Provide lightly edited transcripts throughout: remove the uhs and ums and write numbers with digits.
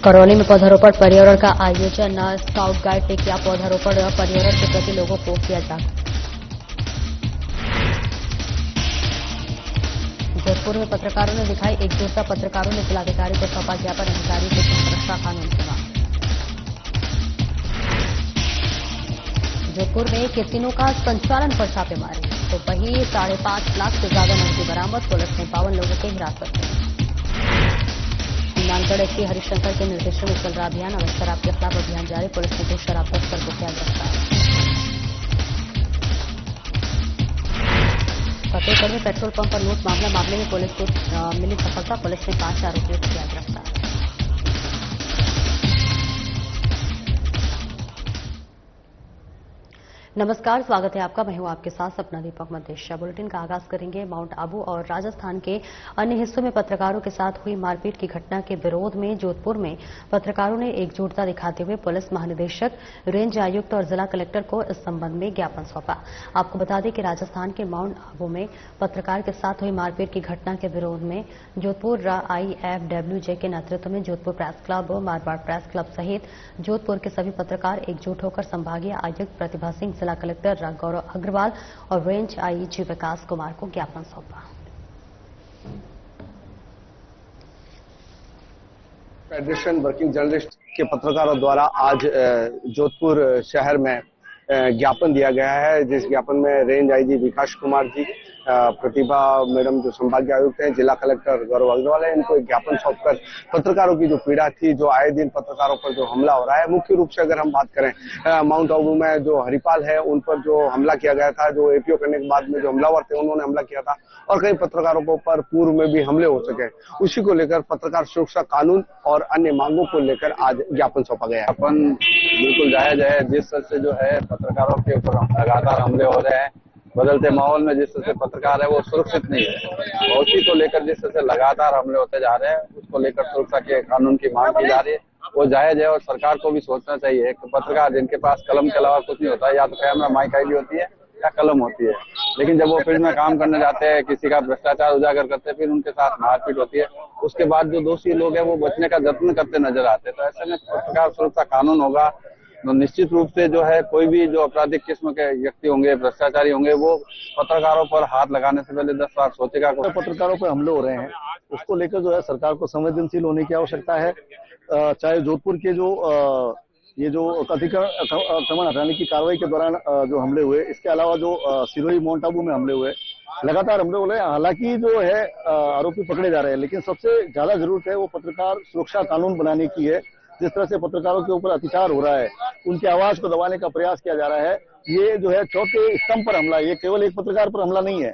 करौली में पौधारोपण पर्यावरण का आयोजन। स्काउट गाइड ने किया पौधारोपण, पर्यावरण के प्रति लोगों को किया जागरूक। जोधपुर में पत्रकारों ने दिखाई एकजुटता, पत्रकारों ने जिलाधिकारी को सौंपा ज्ञापन, अधिकारी को सुरक्षा कानून की मांग। जोधपुर में कैसीनो का संचालन पर छापेमारी, तो वहीं 5.5 लाख से ज्यादा नकदी बरामद, पुलिस ने 52 लोगों के हिरासत में। नानगढ़ एसपी हरिशंकर के निर्देशन में चल रहा अभियान, अवैध शराब के खिलाफ अभियान जारी, पुलिस ने 2 शराब तस्कर को किया गिरफ्तार। फतेहगढ़ में पेट्रोल पंप पर लूट मामले में पुलिस को मिली सफलता, पुलिस ने 5 आरोपियों को किया गिरफ्तार। नमस्कार, स्वागत है आपका। मैं हूं आपके साथ सपना दीपक मदेशिया। बुलेटिन का आगाज करेंगे माउंट आबू और राजस्थान के अन्य हिस्सों में पत्रकारों के साथ हुई मारपीट की घटना के विरोध में जोधपुर में पत्रकारों ने एकजुटता दिखाते हुए पुलिस महानिदेशक, रेंज आयुक्त और जिला कलेक्टर को इस संबंध में ज्ञापन सौंपा। आपको बता दें कि राजस्थान के माउंट आबू में पत्रकार के साथ हुई मारपीट की घटना के विरोध में जोधपुर IFWJ के नेतृत्व में Jodhpur press club, Marwar press club सहित जोधपुर के सभी पत्रकार एकजुट होकर संभागीय आयुक्त प्रतिभा सिंह, जिला कलेक्टर गौरव अग्रवाल और रेंज आईजी विकास कुमार को ज्ञापन सौंपा। फेडरेशन वर्किंग जर्नलिस्ट के पत्रकारों द्वारा आज जोधपुर शहर में ज्ञापन दिया गया है, जिस ज्ञापन में रेंज आईजी विकास कुमार जी, प्रतिभा मैडम जो संभागीय आयुक्त हैं, जिला कलेक्टर गौरव अग्रवाल है, इनको एक ज्ञापन सौंपकर पत्रकारों की जो पीड़ा थी, जो आए दिन पत्रकारों पर जो हमला हो रहा है, मुख्य रूप से अगर हम बात करें माउंट आबू में जो हरिपाल है उन पर जो हमला किया गया था, जो एपीओ करने के बाद में जो हमलावर थे उन्होंने हमला किया था और कई पत्रकारों के ऊपर पूर्व में भी हमले हो सके, उसी को लेकर पत्रकार सुरक्षा कानून और अन्य मांगों को लेकर आज ज्ञापन सौंपा गया। अपन बिल्कुल जायज है, जिस तरह से जो है पत्रकारों के ऊपर लगातार हमले हो रहे हैं, बदलते माहौल में जिस तरह से पत्रकार है वो सुरक्षित नहीं है और उसी को लेकर जिस तरह से लगातार हमले होते जा रहे हैं, उसको लेकर सुरक्षा के कानून की मांग की जा रही है। वो जायज है और सरकार को भी सोचना चाहिए कि पत्रकार जिनके पास कलम के अलावा कुछ नहीं होता है, या तो कैमरा माइक आईडी होती है या कलम होती है, लेकिन जब वो फील्ड में काम करने जाते हैं, किसी का भ्रष्टाचार उजागर करते हैं, फिर उनके साथ मारपीट होती है, उसके बाद जो दोषी लोग हैं वो बचने का यत्न करते नजर आते हैं। तो ऐसे में पत्रकार सुरक्षा कानून होगा तो निश्चित रूप से जो है कोई भी जो आपराधिक किस्म के व्यक्ति होंगे, भ्रष्टाचारी होंगे, वो पत्रकारों पर हाथ लगाने से पहले 10 बार सोचेगा। पत्रकारों पर हमले हो रहे हैं, उसको लेकर जो है सरकार को संवेदनशील होने की आवश्यकता है। चाहे जोधपुर के ये जो अतिक्रमण हटाने की कार्रवाई के दौरान जो हमले हुए, इसके अलावा जो सिरोही माउंट आबू में हमले हुए, लगातार हमले हो रहे हैं। हालांकि जो है आरोपी पकड़े जा रहे हैं, लेकिन सबसे ज्यादा जरूरत है वो पत्रकार सुरक्षा कानून बनाने की है। जिस तरह से पत्रकारों के ऊपर अत्याचार हो रहा है, उनकी आवाज को दबाने का प्रयास किया जा रहा है, ये जो है चौथे स्तंभ पर हमला, ये केवल एक पत्रकार पर हमला नहीं है।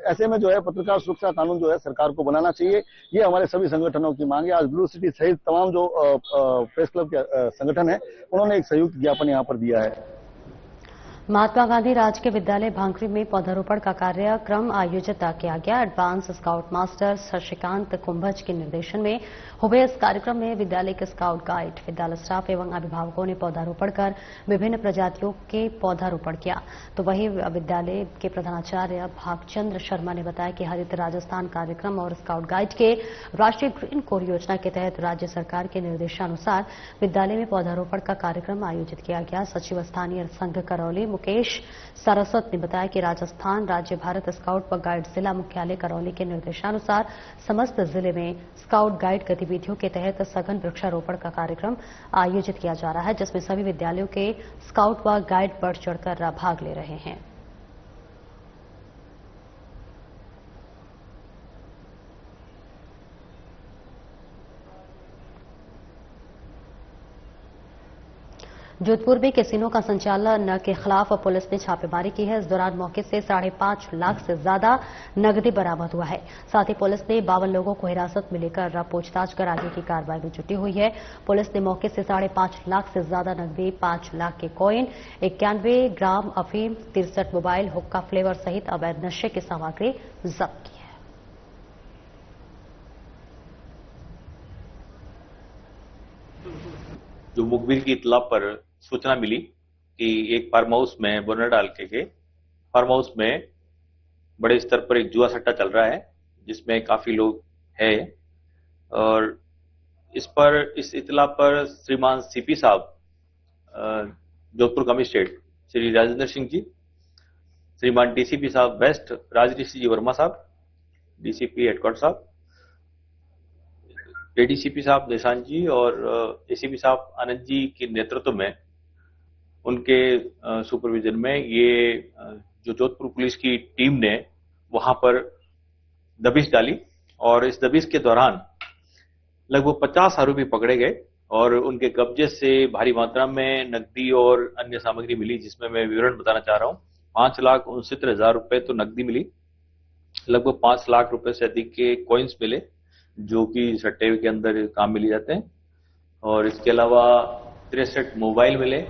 ऐसे में जो है पत्रकार सुरक्षा कानून जो है सरकार को बनाना चाहिए, ये हमारे सभी संगठनों की मांग है। आज ब्लू सिटी सहित तमाम जो प्रेस क्लब के संगठन है, उन्होंने एक संयुक्त ज्ञापन यहाँ पर दिया है। महात्मा गांधी राजकीय विद्यालय भांकरी में पौधारोपण का कार्यक्रम आयोजित किया गया। Advance scout master Shashikant Kumbhaj के निर्देशन में हुए इस कार्यक्रम में विद्यालय के स्काउट गाइड, विद्यालय स्टाफ एवं अभिभावकों ने पौधारोपण कर विभिन्न प्रजातियों के पौधारोपण किया। तो वहीं विद्यालय के प्रधानाचार्य भागचंद्र शर्मा ने बताया कि हरित राजस्थान कार्यक्रम और स्काउट गाइड के राष्ट्रीय ग्रीन कोर योजना के तहत राज्य सरकार के निर्देशानुसार विद्यालय में पौधारोपण का कार्यक्रम आयोजित किया गया। सचिव स्थानीय संघ करौली मुकेश सारस्वत ने बताया कि राजस्थान राज्य भारत स्काउट व गाइड जिला मुख्यालय करौली के निर्देशानुसार समस्त जिले में स्काउट गाइड गतिविधियों के तहत सघन वृक्षारोपण का कार्यक्रम आयोजित किया जा रहा है, जिसमें सभी विद्यालयों के स्काउट व गाइड बढ़ चढ़कर भाग ले रहे हैं। जोधपुर में कैसीनो का संचालन के खिलाफ पुलिस ने छापेमारी की है। इस दौरान मौके से 5.5 लाख से ज्यादा नकदी बरामद हुआ है। साथ ही पुलिस ने 52 लोगों को हिरासत में लेकर पूछताछ कर आगे की कार्रवाई में जुटी हुई है। पुलिस ने मौके से 5.5 लाख से ज्यादा नकदी, 5 लाख के कॉइन, 91 ग्राम अफीम, 63 मोबाइल, हुक्का फ्लेवर सहित अवैध नशे की सामग्री जब्त की है। जो मुखबिर की इत्तला पर सूचना मिली कि एक फार्म हाउस में बोनर डाल के फार्म हाउस में बड़े स्तर पर एक जुआ सट्टा चल रहा है, जिसमें काफी लोग हैं और इस इतला पर श्रीमान सीपी साहब जोधपुर कमिश्नरेट श्री राजेंद्र सिंह जी, श्रीमान डीसीपी साहब वेस्ट राजऋषि जी वर्मा साहब, डीसीपी हेडक्वार्टर साहब, एडीसीपी साहब देशान जी और एसीपी साहब आनंद जी के नेतृत्व में, उनके सुपरविजन में ये जो जोधपुर पुलिस की टीम ने वहां पर दबिश डाली और इस दबिश के दौरान लगभग 50 आरोपी पकड़े गए और उनके कब्जे से भारी मात्रा में नकदी और अन्य सामग्री मिली, जिसमें मैं विवरण बताना चाह रहा हूं। 5,69,000 रुपए तो नकदी मिली, लगभग 5 लाख रुपए से अधिक के कॉइन्स मिले जो कि सट्टे के अंदर काम में लिए जाते हैं, और इसके अलावा 63 मोबाइल मिले।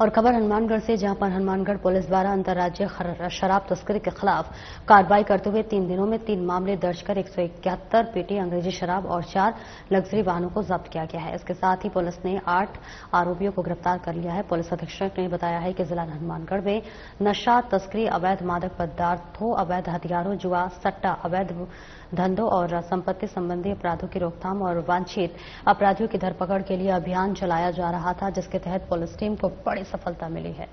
और खबर हनुमानगढ़ से, जहां पर हनुमानगढ़ पुलिस द्वारा अंतर्राज्यीय शराब तस्करी के खिलाफ कार्रवाई करते हुए 3 दिनों में 3 मामले दर्ज कर 171 पेटी अंग्रेजी शराब और 4 लग्जरी वाहनों को जब्त किया गया है। इसके साथ ही पुलिस ने 8 आरोपियों को गिरफ्तार कर लिया है। पुलिस अधीक्षक ने बताया है कि जिला हनुमानगढ़ में नशा तस्करी, अवैध मादक पदार्थों, अवैध हथियारों, जुआ, सट्टा, अवैध धंधों और संपत्ति संबंधी अपराधों की रोकथाम और वांछित अपराधियों की धरपकड़ के लिए अभियान चलाया जा रहा था, जिसके तहत पुलिस टीम को बड़ी सफलता मिली है।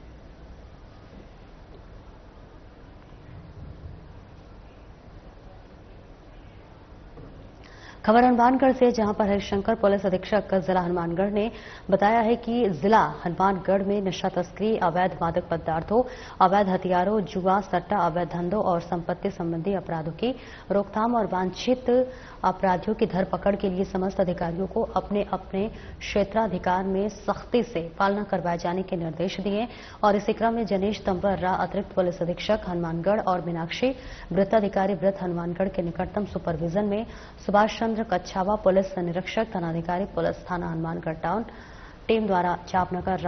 खबर हनुमानगढ़ से, जहां पर हरिशंकर पुलिस अधीक्षक जिला हनुमानगढ़ ने बताया है कि जिला हनुमानगढ़ में नशा तस्करी, अवैध मादक पदार्थों, अवैध हथियारों, जुआ, सट्टा, अवैध धंधों और संपत्ति संबंधी अपराधों की रोकथाम और वांछित अपराधियों की धरपकड़ के लिए समस्त अधिकारियों को अपने अपने क्षेत्राधिकार में सख्ती से पालना करवाए जाने के निर्देश दिए। और इसी क्रम में जनेश तंवर अतिरिक्त पुलिस अधीक्षक हनुमानगढ़ और मीनाक्षी वृत्ताधिकारी वृत्त हनुमानगढ़ के निकटतम सुपरविजन में सुभाष चंद्र कच्छावा पुलिस निरीक्षक थानाधिकारी पुलिस थाना हनुमानगढ़ टाउन टीम द्वारा चापनगर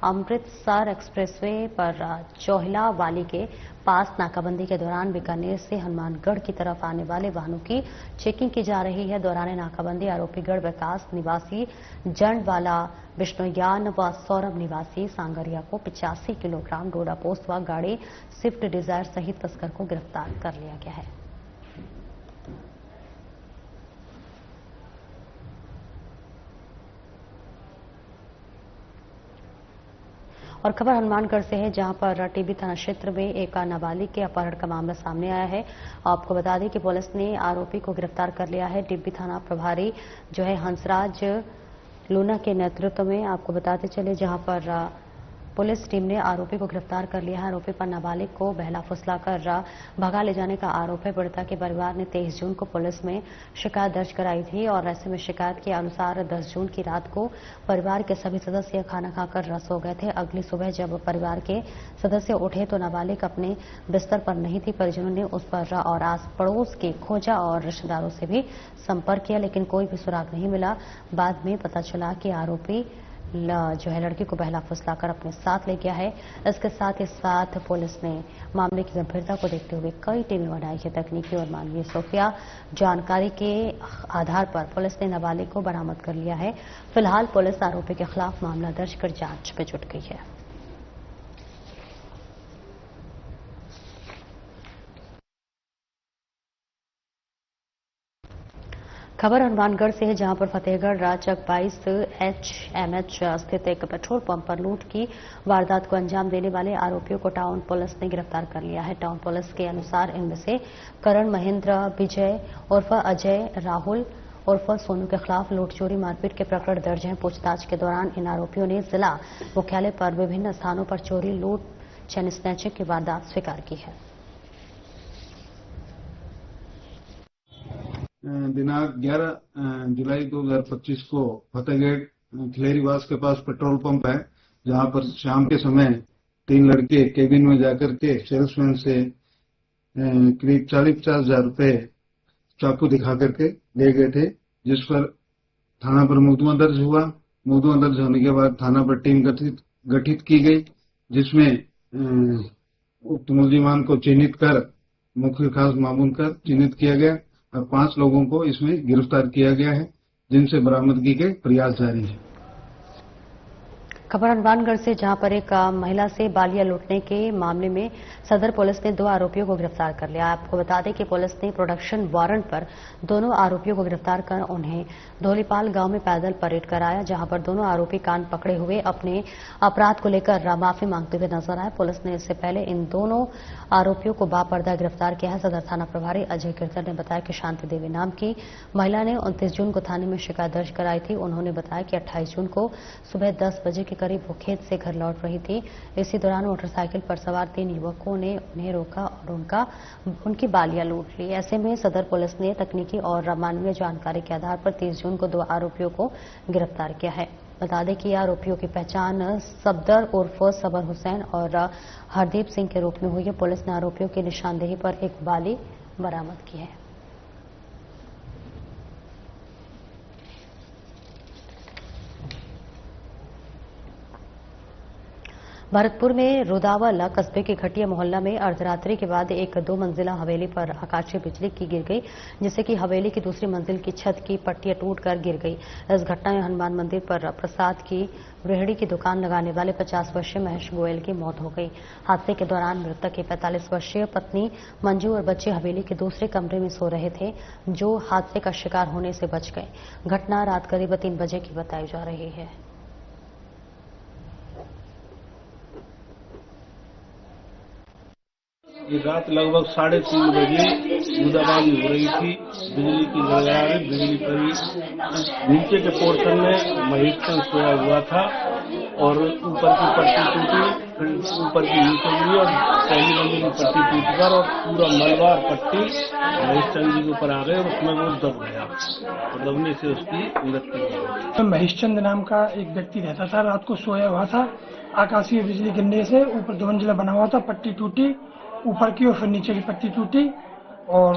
अमृतसर एक्सप्रेसवे पर चोहला वाली के पास नाकाबंदी के दौरान बीकानेर से हनुमानगढ़ की तरफ आने वाले वाहनों की चेकिंग की जा रही है। दौरान नाकाबंदी आरोपीगढ़ विकास निवासी जंडवाला विष्णुयान व सौरभ निवासी सांगरिया को 85 किलोग्राम डोडा पोस्त व गाड़ी स्विफ्ट डिजायर सहित तस्कर को गिरफ्तार कर लिया गया है। और खबर हनुमानगढ़ से है, जहां पर टीबी थाना क्षेत्र में एक नाबालिग के अपहरण का मामला सामने आया है। आपको बता दें कि पुलिस ने आरोपी को गिरफ्तार कर लिया है। टीबी थाना प्रभारी जो है हंसराज लूना के नेतृत्व में, आपको बताते चले, जहां पर पुलिस टीम ने आरोपी को गिरफ्तार कर लिया है। आरोपी पर नाबालिग को बहला फुसलाकर भगा ले जाने का आरोप है। पीड़िता के परिवार ने 23 जून को पुलिस में शिकायत दर्ज कराई थी और ऐसे में शिकायत के अनुसार 10 जून की रात को परिवार के सभी सदस्य खाना खाकर सो गए थे। अगली सुबह जब परिवार के सदस्य उठे तो नाबालिग अपने बिस्तर पर नहीं थी। परिजनों ने उस पर और आस पड़ोस के खोजा और रिश्तेदारों से भी संपर्क किया, लेकिन कोई भी सुराग नहीं मिला। बाद में पता चला कि आरोपी जो है लड़की को बहला फुसलाकर अपने साथ ले गया है। इसके साथ ही साथ पुलिस ने मामले की गंभीरता को देखते हुए कई टीमें बनाई है। तकनीकी और मानवीय खुफिया जानकारी के आधार पर पुलिस ने नाबालिग को बरामद कर लिया है। फिलहाल पुलिस आरोपी के खिलाफ मामला दर्ज कर जांच में जुट गई है। खबर हनुमानगढ़ से है, जहां पर फतेहगढ़ राचक 22 HMH स्थित एक पेट्रोल पंप पर लूट की वारदात को अंजाम देने वाले आरोपियों को टाउन पुलिस ने गिरफ्तार कर लिया है। टाउन पुलिस के अनुसार इनमें से करण, महेंद्र, विजय उर्फ अजय, राहुल उर्फ सोनू के खिलाफ लूट, चोरी, मारपीट के प्रकरण दर्ज हैं। पूछताछ के दौरान इन आरोपियों ने जिला मुख्यालय पर विभिन्न स्थानों पर चोरी, लूट, चैन स्नैचिंग की वारदात स्वीकार की है। दिनांक 11 जुलाई 2025 को फतेहगढ़ खिलेरीवास के पास पेट्रोल पंप है, जहां पर शाम के समय 3 लड़के केबिन में जाकर के सेल्समैन से करीब 40-50 हजार रुपए चाकू दिखा करके ले गए थे, जिस पर थाना पर मुकदमा दर्ज हुआ। मुकदमा दर्ज होने के बाद थाना पर टीम गठित की गई, जिसमें उक्त मुलजिमान को चिन्हित कर मुख्य खास मामून कर चिन्हित किया गया और 5 लोगों को इसमें गिरफ्तार किया गया है, जिनसे बरामदगी के प्रयास जारी है। खबर हनुमानगढ़ से, जहां पर एक महिला से बालियां लूटने के मामले में सदर पुलिस ने 2 आरोपियों को गिरफ्तार कर लिया। आपको बता दें कि पुलिस ने प्रोडक्शन वारंट पर दोनों आरोपियों को गिरफ्तार कर उन्हें धोलीपाल गांव में पैदल परेड कराया, जहां पर दोनों आरोपी कान पकड़े हुए अपने अपराध को लेकर माफी मांगते हुए नजर आए। पुलिस ने इससे पहले इन दोनों आरोपियों को बापर्दा गिरफ्तार किया है। सदर थाना प्रभारी अजय कीर्तन ने बताया कि शांति देवी नाम की महिला ने 29 जून को थाने में शिकायत दर्ज कराई थी। उन्होंने बताया कि 28 जून को सुबह 10 बजे के करीब वो खेत से घर लौट रही थी। इसी दौरान मोटरसाइकिल पर सवार 3 युवकों ने उन्हें रोका और उनकी बालियां लूट ली। ऐसे में सदर पुलिस ने तकनीकी और मानवीय जानकारी के आधार पर 30 जून को 2 आरोपियों को गिरफ्तार किया है। बता दें कि आरोपियों की पहचान सफदर उर्फ सबर हुसैन और हरदीप सिंह के रूप में हुई है। पुलिस ने आरोपियों की निशानदेही पर एक बाली बरामद की है। भरतपुर में रुदावल कस्बे के घटिया मोहल्ला में अर्धरात्रि के बाद एक 2 मंजिला हवेली पर आकाशीय बिजली की गिर गई, जिससे कि हवेली की दूसरी मंजिल की छत की पट्टियां टूटकर गिर गई। इस घटना में हनुमान मंदिर पर प्रसाद की रेहड़ी की दुकान लगाने वाले 50 वर्षीय महेश गोयल की मौत हो गई। हादसे के दौरान मृतक की 45 वर्षीय पत्नी मंजू और बच्चे हवेली के दूसरे कमरे में सो रहे थे, जो हादसे का शिकार होने से बच गए। घटना रात करीब 3 बजे की बताई जा रही है। ये रात लगभग 3:30 बजे बूंदाबांदी हो रही थी। बिजली की गड़गड़ाहट, बिजली कड़ी नीचे के पोर्शन में महेश चंद सोया हुआ था और ऊपर की पट्टी टूटी, फिर ऊपर की नीचे गिरी और पहली मंजिल की पट्टी टूटकर और पूरा मलबा पट्टी महेश चंद जी के ऊपर आ गए और उसमें वो दब गया और दबने से उसकी मृत्यु हो गई। महेश चंद नाम का एक व्यक्ति रहता था, रात को सोया हुआ था। आकाशीय बिजली गिरने से ऊपर 2 मंजिला बना हुआ था, पट्टी टूटी ऊपर की और फिर नीचे की पट्टी टूटी और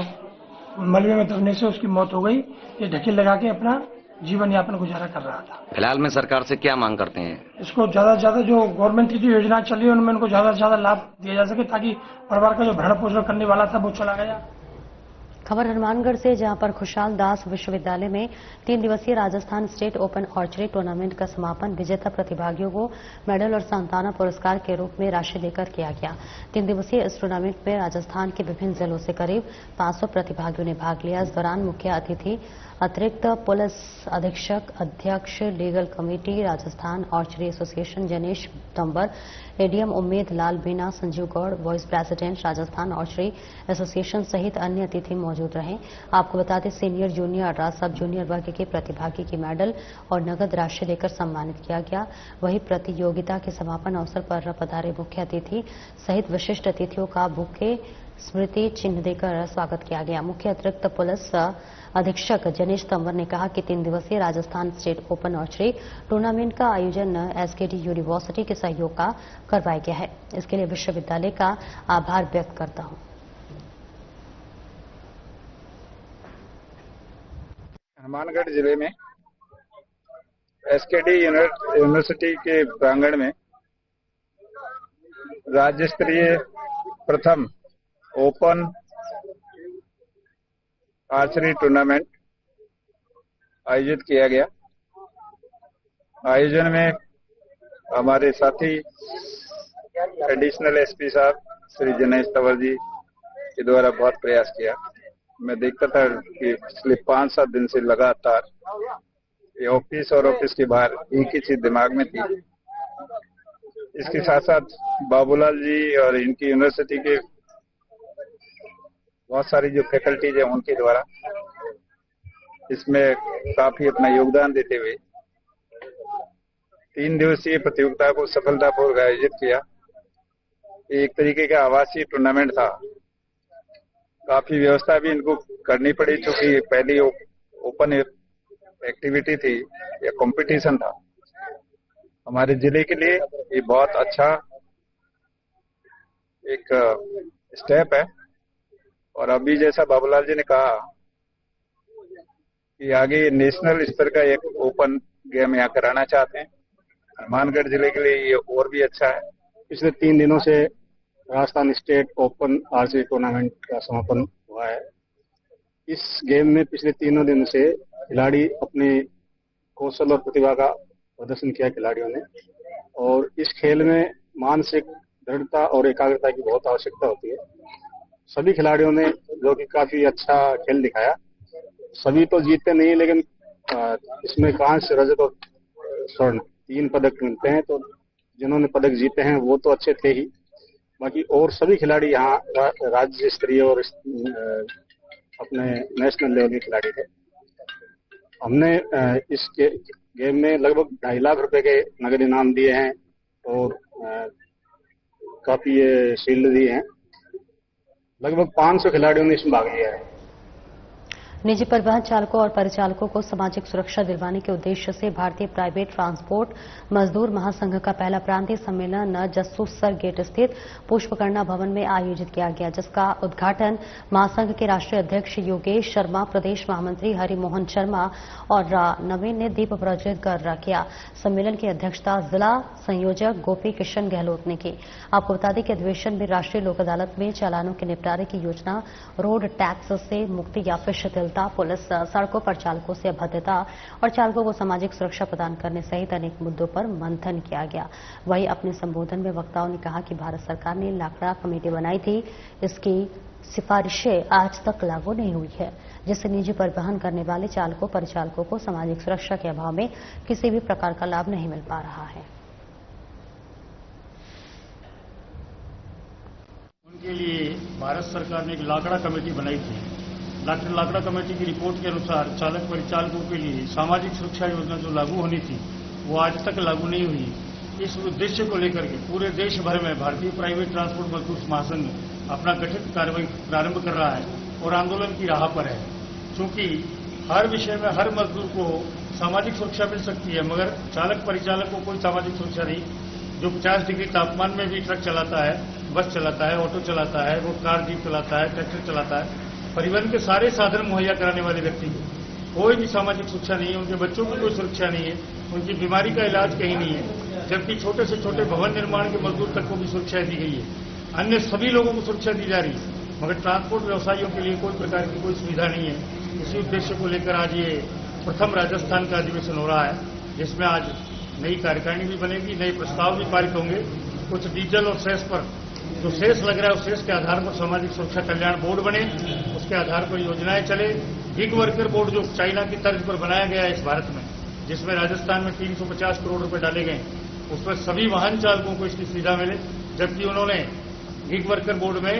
मलबे में दबने से उसकी मौत हो गई। ये ढकेल लगा के अपना जीवन यापन गुजारा कर रहा था। फिलहाल में सरकार से क्या मांग करते हैं? इसको ज्यादा से ज्यादा जो गवर्नमेंट की जो योजना चल रही है उनमें उनको ज्यादा से ज्यादा लाभ दिया जा सके, ताकि परिवार का जो भरण पोषण करने वाला था वो चला गया। खबर हनुमानगढ़ से, जहां पर खुशहाल दास विश्वविद्यालय में 3 दिवसीय Rajasthan state open archery tournament का समापन विजेता प्रतिभागियों को मेडल और सांत्वना पुरस्कार के रूप में राशि देकर किया गया। 3 दिवसीय इस टूर्नामेंट में राजस्थान के विभिन्न जिलों से करीब 500 प्रतिभागियों ने भाग लिया। इस दौरान मुख्य अतिथि अतिरिक्त पुलिस अधीक्षक, अध्यक्ष legal committee Rajasthan archery association Janesh Tanwar, ADM Ummed Lal Bina, Sanjeev Gaur, vice president Rajasthan archery association सहित अन्य अतिथि मौजूद रहे। आपको बता दें, सीनियर, जूनियर और सब जूनियर वर्ग के प्रतिभागी की मेडल और नगद राशि देकर सम्मानित किया गया। वहीं प्रतियोगिता के समापन अवसर पर पधारे मुख्य अतिथि सहित विशिष्ट अतिथियों का बुके स्मृति चिन्ह देकर स्वागत किया गया। मुख्य अतिरिक्त पुलिस अधीक्षक जनेश तंवर ने कहा कि 3 दिवसीय Rajasthan state open archery tournament का आयोजन एसकेडी यूनिवर्सिटी के सहयोग का करवाया गया है। इसके लिए विश्वविद्यालय का आभार व्यक्त करता हूं। हनुमानगढ़ जिले में एसकेडी यूनिवर्सिटी के प्रांगण में राज्य स्तरीय प्रथम ओपन आर्चरी टूर्नामेंट आयोजित किया गया। आयोजन में हमारे साथी एडिशनल एसपी साहब श्री जनेश तंवर जी के द्वारा बहुत प्रयास किया। मैं देखता था कि पिछले 5-7 दिन से लगातार ये ऑफिस और ऑफिस के बाहर एक ही चीज दिमाग में थी। इसके साथ साथ बाबूलाल जी और इनकी यूनिवर्सिटी के बहुत सारी जो फैकल्टीज है उनके द्वारा इसमें काफी अपना योगदान देते हुए 3 दिवसीय प्रतियोगिता को सफलतापूर्वक आयोजित किया। एक तरीके का आवासीय टूर्नामेंट था। काफी व्यवस्था भी इनको करनी पड़ी, क्योंकि पहली ओपन एक्टिविटी थी या कंपटीशन था। हमारे जिले के लिए ये बहुत अच्छा एक स्टेप है और अभी जैसा बाबूलाल जी ने कहा कि आगे नेशनल स्तर का एक ओपन गेम यहाँ कराना चाहते हैं। हनुमानगढ़ जिले के लिए ये और भी अच्छा है। पिछले 3 दिनों से Rajasthan state open archery tournament का समापन हुआ है। इस गेम में पिछले 3 दिन से खिलाड़ी अपने कौशल और प्रतिभा का प्रदर्शन किया खिलाड़ियों ने, और इस खेल में मानसिक दृढ़ता और एकाग्रता की बहुत आवश्यकता होती है। सभी खिलाड़ियों ने जो कि काफी अच्छा खेल दिखाया। सभी तो जीतते नहीं, लेकिन इसमें कांस्य, रजत और स्वर्ण 3 पदक मिलते हैं, तो जिन्होंने पदक जीते हैं वो तो अच्छे थे ही, बाकी और सभी खिलाड़ी यहाँ राज्य स्तरीय और अपने नेशनल लेवल के खिलाड़ी थे। हमने इस गेम में लगभग 2.5 लाख रुपए के नगद इनाम दिए हैं और काफी ये शील्ड दिए हैं। लगभग 500 खिलाड़ियों ने इसमें भाग लिया है। निजी परिवहन चालकों और परिचालकों को सामाजिक सुरक्षा दिलवाने के उद्देश्य से भारतीय प्राइवेट ट्रांसपोर्ट मजदूर महासंघ का पहला प्रांतीय सम्मेलन जसूसर गेट स्थित पुष्पकर्णा भवन में आयोजित किया गया, जिसका उद्घाटन महासंघ के राष्ट्रीय अध्यक्ष योगेश शर्मा, प्रदेश महामंत्री हरिमोहन शर्मा और नवीन ने दीप प्रज्वलित कर किया। सम्मेलन की अध्यक्षता जिला संयोजक गोपी किशन गहलोत ने की। आपको बता दें कि अधिवेशन में राष्ट्रीय लोक अदालत में चालानों के निपटारे की योजना, रोड टैक्स से मुक्ति या फिर शिथिलता, पुलिस, सड़कों पर चालकों से भद्रता और चालकों को सामाजिक सुरक्षा प्रदान करने सहित अनेक मुद्दों पर मंथन किया गया। वहीं अपने संबोधन में वक्ताओं ने कहा कि भारत सरकार ने लाकड़ा कमेटी बनाई थी, इसकी सिफारिशें आज तक लागू नहीं हुई है, जिससे निजी परिवहन करने वाले चालकों परिचालकों को सामाजिक सुरक्षा के अभाव में किसी भी प्रकार का लाभ नहीं मिल पा रहा है। उनके लिए भारत सरकार ने एक लाकड़ा कमेटी बनाई थी। लाकड़ा कमेटी की रिपोर्ट के अनुसार चालक परिचालकों के लिए सामाजिक सुरक्षा योजना जो लागू होनी थी वो आज तक लागू नहीं हुई। इस उद्देश्य को लेकर के पूरे देश भर में भारतीय प्राइवेट ट्रांसपोर्ट मजदूर महासंघ अपना गठित कार्रवाई प्रारंभ कर रहा है और आंदोलन की राह पर है। क्योंकि हर विषय में हर मजदूर को सामाजिक सुरक्षा मिल सकती है, मगर चालक परिचालक को कोई सामाजिक सुरक्षा नहीं। जो 50 डिग्री तापमान में भी ट्रक चलाता है, बस चलाता है, ऑटो चलाता है, वो कार जीप चलाता है, ट्रैक्टर चलाता है, परिवहन के सारे साधन मुहैया कराने वाले व्यक्ति को कोई भी सामाजिक सुरक्षा नहीं है। उनके बच्चों की कोई सुरक्षा नहीं है, उनकी बीमारी का इलाज कहीं नहीं है। जबकि छोटे से छोटे भवन निर्माण के मजदूर तक को भी सुरक्षा दी गई है, अन्य सभी लोगों को सुरक्षा दी जा रही है, मगर ट्रांसपोर्ट व्यवसायियों के लिए कोई प्रकार की कोई सुविधा नहीं है। इसी उद्देश्य को लेकर आज ये प्रथम राजस्थान का अधिवेशन हो रहा है, जिसमें आज नई कार्यकारिणी भी बनेगी, नए प्रस्ताव भी पारित होंगे। कुछ डीजल और सेस पर जो शेष लग रहा है उस शेष के आधार पर सामाजिक सुरक्षा कल्याण बोर्ड बने, उसके आधार पर योजनाएं चले। गिग वर्कर बोर्ड जो चाइना की तर्ज पर बनाया गया है इस भारत में, जिसमें राजस्थान में 350 करोड़ रुपए डाले गए, उसमें सभी वाहन चालकों को इसकी सुविधा मिले। जबकि उन्होंने गिग वर्कर बोर्ड में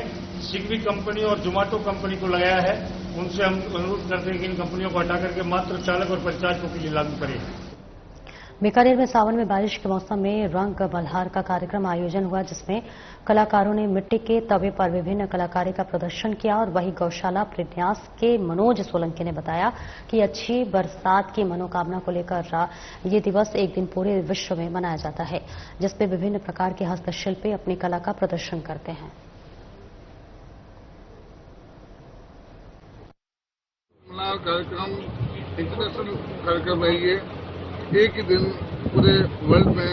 स्विगी कंपनी और जोमेटो कंपनी को लगाया है। उनसे हम अनुरोध करते हैं कि इन कंपनियों को हटा करके मात्र चालक और परिचालकों के लिए लागू करें। बीकानेर में सावन में बारिश के मौसम में रंग बल्हार का कार्यक्रम आयोजन हुआ, जिसमें कलाकारों ने मिट्टी के तवे पर विभिन्न कलाकारी का प्रदर्शन किया। और वहीं गौशाला प्रन्यास के मनोज सोलंकी ने बताया कि अच्छी बरसात की मनोकामना को लेकर ये दिवस एक दिन पूरे विश्व में मनाया जाता है, जिसमें विभिन्न प्रकार के हस्तशिल्पी अपनी कला का प्रदर्शन करते हैं। कार्यक्रम इंटरनेशनल कार्यक्रम है। ये एक ही दिन पूरे वर्ल्ड में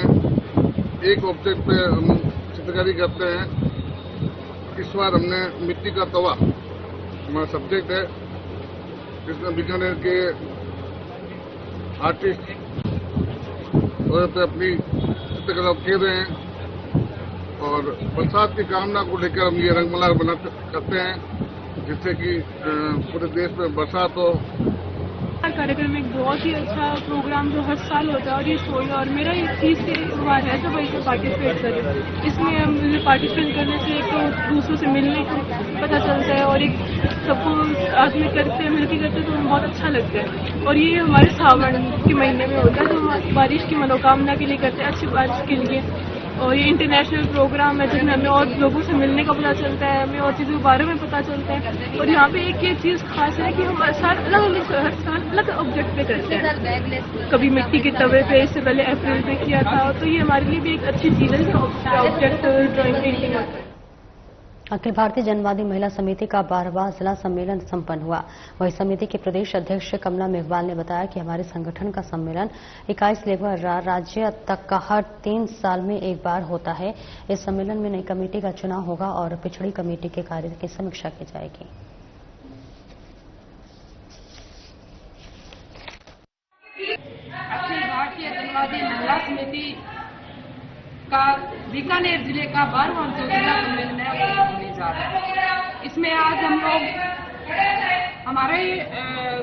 एक ऑब्जेक्ट पे हम चित्रकारी करते हैं। इस बार हमने मिट्टी का तवा हमारा सब्जेक्ट है, जिसमें बीकानेर के आर्टिस्ट और पे अपनी चित्रकला खेल रहे हैं और बरसात की कामना को लेकर हम ये रंगमला करते हैं, जिससे कि पूरे देश में बरसात हो। कार्यक्रम एक बहुत ही अच्छा प्रोग्राम जो हर साल होता है और ये शो है, और मेरा एक चीज़ के बार है तो वही पार्टिसिपेट करें। इसमें हम पार्टिसिपेट करने से एक तो दूसरों से मिलने को पता चलता है और एक सबको साथ में करते मिलकर करते तो हमें बहुत अच्छा लगता है। और ये हमारे सावन के महीने में होता है, तो हम बारिश की मनोकामना के लिए करते हैं, अच्छी बारिश के लिए। और ये इंटरनेशनल प्रोग्राम है जिसमें हमें और लोगों से मिलने का पता चलता है, हमें और चीज़ों के बारे में पता चलता है। और यहाँ पे एक ये चीज़ खास है कि हम हर साल अलग ऑब्जेक्ट पे करते हैं। कभी मिट्टी के तवे पे, इससे पहले अप्रैल पे किया था, तो ये हमारे लिए भी एक अच्छी चीज़ है जिसका ऑब्जेक्ट ड्राइंग पेंटिंग होता है। अखिल भारतीय जनवादी महिला समिति का 12वां जिला सम्मेलन संपन्न हुआ। वही समिति के प्रदेश अध्यक्ष कमला मेघवाल ने बताया कि हमारे संगठन का सम्मेलन 21 लेवल राज्य तक का हर 3 साल में एक बार होता है। इस सम्मेलन में नई कमेटी का चुनाव होगा और पिछड़ी कमेटी के कार्य की समीक्षा की जाएगी। अखिल भारतीय जनवादी महिला समिति बीकानेर जिले का 12वां जो जिला सम्मेलन है वो होने जा रहा है। इसमें आज हम लोग हमारे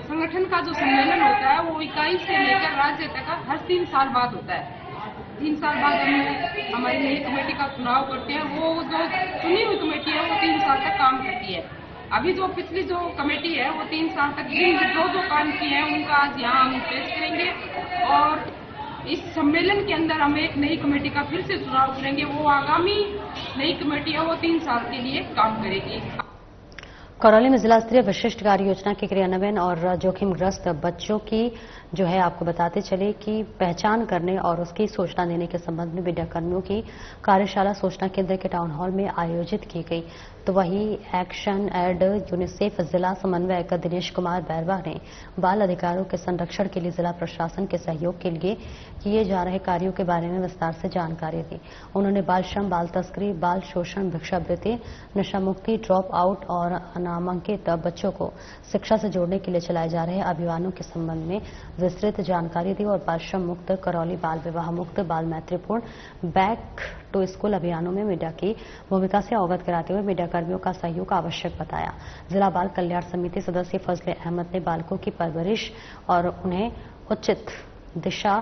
संगठन का जो सम्मेलन होता है वो इकाई से लेकर राज्य तक हर 3 साल बाद होता है। 3 साल बाद हम हमारी नई कमेटी का चुनाव करते हैं। वो जो चुनी हुई कमेटी है वो 3 साल तक काम करती है। अभी जो पिछली जो कमेटी है वो 3 साल तक जो काम किए हैं उनका आज यहाँ हम पेश करेंगे और इस सम्मेलन के अंदर हम एक नई कमेटी का फिर से चुनाव करेंगे। वो आगामी नई कमेटी है वो 3 साल के लिए काम करेगी। करौली में जिला स्तरीय विशिष्ट कार्य योजना के क्रियान्वयन और जोखिमग्रस्त बच्चों की जो है आपको बताते चले कि पहचान करने और उसकी सूचना देने के संबंध में मीडिया कर्मियों की कार्यशाला सूचना केंद्र के टाउन हॉल में आयोजित की गई। तो वहीं एक्शन एड यूनिसेफ जिला समन्वयक दिनेश कुमार बैरवा ने बाल अधिकारों के संरक्षण के लिए जिला प्रशासन के सहयोग के लिए किए जा रहे कार्यों के बारे में विस्तार से जानकारी दी। उन्होंने बाल श्रम, बाल तस्करी, बाल शोषण, भिक्षावृत्ति, नशा मुक्ति, ड्रॉप आउट और अनामांकित बच्चों को शिक्षा से जोड़ने के लिए चलाए जा रहे अभियानों के संबंध में विस्तृत जानकारी दी और बाल श्रम मुक्त करौली, बाल विवाह मुक्त, बाल मैत्रीपूर्ण, बैक टू स्कूल अभियानों में मीडिया की भूमिका से अवगत कराते हुए मीडिया कर्मियों का सहयोग आवश्यक बताया। जिला बाल कल्याण समिति सदस्य फजले अहमद ने बालकों की परवरिश और उन्हें उचित दिशा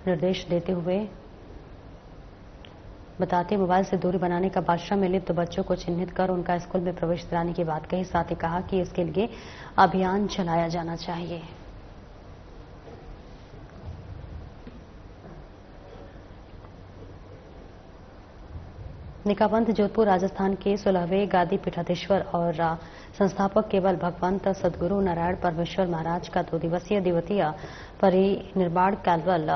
निर्देश देते हुए बताते मोबाइल से दूरी बनाने का बादशाह में लिप्त बच्चों को चिन्हित कर उनका स्कूल में प्रवेश दिलाने की बात कही। साथ ही कहा कि इसके लिए अभियान चलाया जाना चाहिए। निकापंथ जोधपुर राजस्थान के 16वें गादी पीठाधीश्वर और संस्थापक केवल भगवंत सदगुरु नारायण परमेश्वर महाराज का 2 दिवसीय परिनिर्वाण कैलवल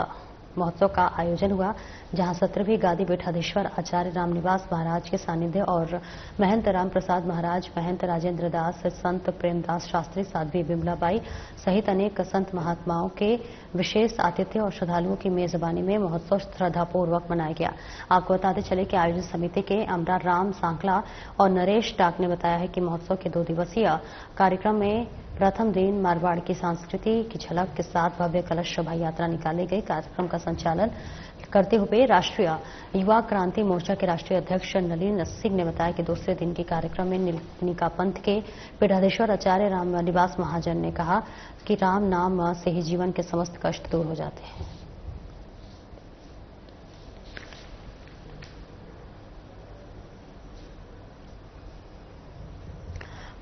महोत्सव का आयोजन हुआ, जहां 17वीं गादी पीठाधीश्वर आचार्य रामनिवास महाराज के सानिध्य और महंत राम प्रसाद महाराज, महंत राजेंद्र दास, संत प्रेमदास शास्त्री, साध्वी बिमलाबाई सहित अनेक संत महात्माओं के विशेष आतिथ्य और श्रद्धालुओं की मेजबानी में महोत्सव श्रद्धापूर्वक मनाया गया। आपको बताते चले कि आयोजन समिति के अमरा राम सांखला और नरेश डाक ने बताया है कि महोत्सव के 2 दिवसीय कार्यक्रम में प्रथम दिन मारवाड़ की संस्कृति की झलक के साथ भव्य कलश शोभा यात्रा निकाली गई। कार्यक्रम का संचालन करते हुए राष्ट्रीय युवा क्रांति मोर्चा के राष्ट्रीय अध्यक्ष नलिन सिंह ने बताया कि दूसरे दिन के कार्यक्रम में निकापंथ के पीठाधीश्वर आचार्य रामनिवास महाजन ने कहा कि राम नाम से ही जीवन के समस्त कष्ट दूर हो जाते हैं।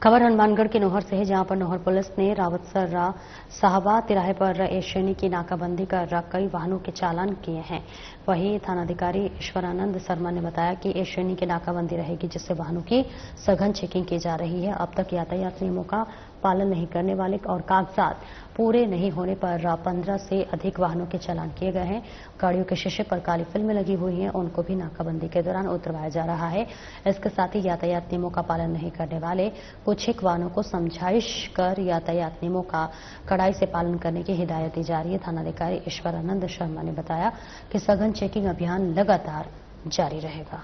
खबर हनुमानगढ़ के नोहर से है, जहां पर नोहर पुलिस ने रावतसर साहबा तिराहे पर ए श्रेणी की नाकाबंदी कर कई वाहनों के चालान किए हैं। वहीं थानाधिकारी ईश्वरानंद शर्मा ने बताया कि ए श्रेणी की नाकाबंदी रहेगी, जिससे वाहनों की सघन चेकिंग की जा रही है। अब तक यातायात नियमों का पालन नहीं करने वाले और कागजात पूरे नहीं होने पर 15 से अधिक वाहनों के चालान किए गए हैं। गाड़ियों के शीशे पर काली फिल्में लगी हुई हैं, उनको भी नाकाबंदी के दौरान उतरवाया जा रहा है। इसके साथ ही यातायात नियमों का पालन नहीं करने वाले कुछ एक वाहनों को समझाइश कर यातायात नियमों का कड़ाई से पालन करने की हिदायत दी जा रही है। थानाधिकारी ईश्वरानंद शर्मा ने बताया कि सघन चेकिंग अभियान लगातार जारी रहेगा।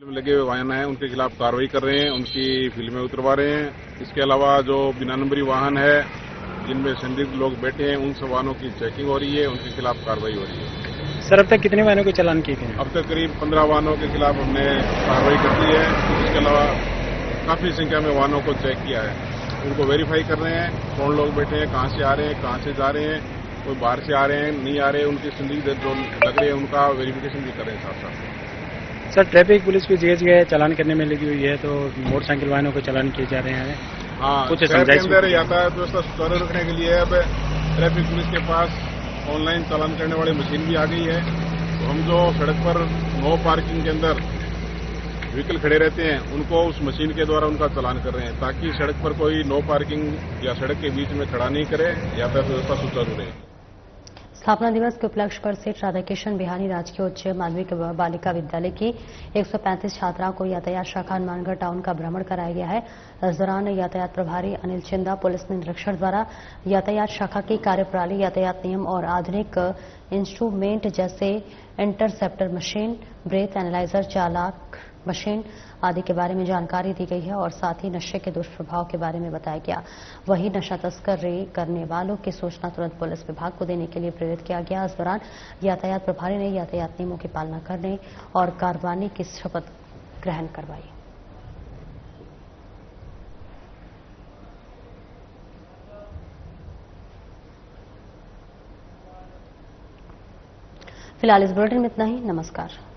लगे हुए वाहन हैं उनके खिलाफ कार्रवाई कर रहे हैं, उनकी फिल्में उतरवा रहे हैं। इसके अलावा जो बिना नंबरी वाहन है जिनमें संदिग्ध लोग बैठे हैं उन सब वाहनों की चेकिंग हो रही है, उनके खिलाफ कार्रवाई हो रही है। सर, अब तक कितने वाहनों के चालान किए गए? अब तक करीब 15 वाहनों के खिलाफ हमने कार्रवाई कर दी है। इसके अलावा काफी संख्या में वाहनों को चेक किया है, उनको वेरीफाई कर रहे हैं कौन लोग बैठे हैं, कहाँ से आ रहे हैं, कहाँ से जा रहे हैं, कोई बाहर से आ रहे हैं, नहीं आ रहे, उनके संदिग्ध जो लग रहे हैं उनका वेरिफिकेशन भी कर रहे हैं साथ साथ। सर, ट्रैफिक पुलिस भी जगह चालान करने में लगी हुई है, तो मोटरसाइकिल वाहनों को चालान किए जा रहे हैं। हाँ, कुछ शहर के अंदर यातायात व्यवस्था सुचारू रखने के लिए अब ट्रैफिक पुलिस के पास ऑनलाइन चालान करने वाली मशीन भी आ गई है। तो हम जो सड़क पर नो पार्किंग के अंदर व्हीकल खड़े रहते हैं उनको उस मशीन के द्वारा उनका चालान कर रहे हैं, ताकि सड़क पर कोई नो पार्किंग या सड़क के बीच में खड़ा नहीं करे, यातायात व्यवस्था सुचारू रहे। स्थापना दिवस के उपलक्ष्य पर सेठ राधाकिशन बिहारी राजकीय उच्च माध्यमिक बालिका विद्यालय की 135 छात्राओं को यातायात शाखा हनुमानगढ़ टाउन का भ्रमण कराया गया है। इस दौरान यातायात प्रभारी अनिल चिंदा, पुलिस निरीक्षण द्वारा यातायात शाखा की कार्यप्रणाली, यातायात नियम और आधुनिक इंस्ट्रूमेंट जैसे इंटरसेप्टर मशीन, ब्रेथ एनालाइजर, चालाक मशीन आदि के बारे में जानकारी दी गई है और साथ ही नशे के दुष्प्रभाव के बारे में बताया गया। वहीं नशा तस्करी करने वालों की सूचना तुरंत पुलिस विभाग को देने के लिए प्रेरित किया गया। इस दौरान यातायात प्रभारी ने यातायात नियमों की पालना करने और कार्रवाई की शपथ ग्रहण करवाई। फिलहाल इस बुलेटिन में इतना ही। नमस्कार।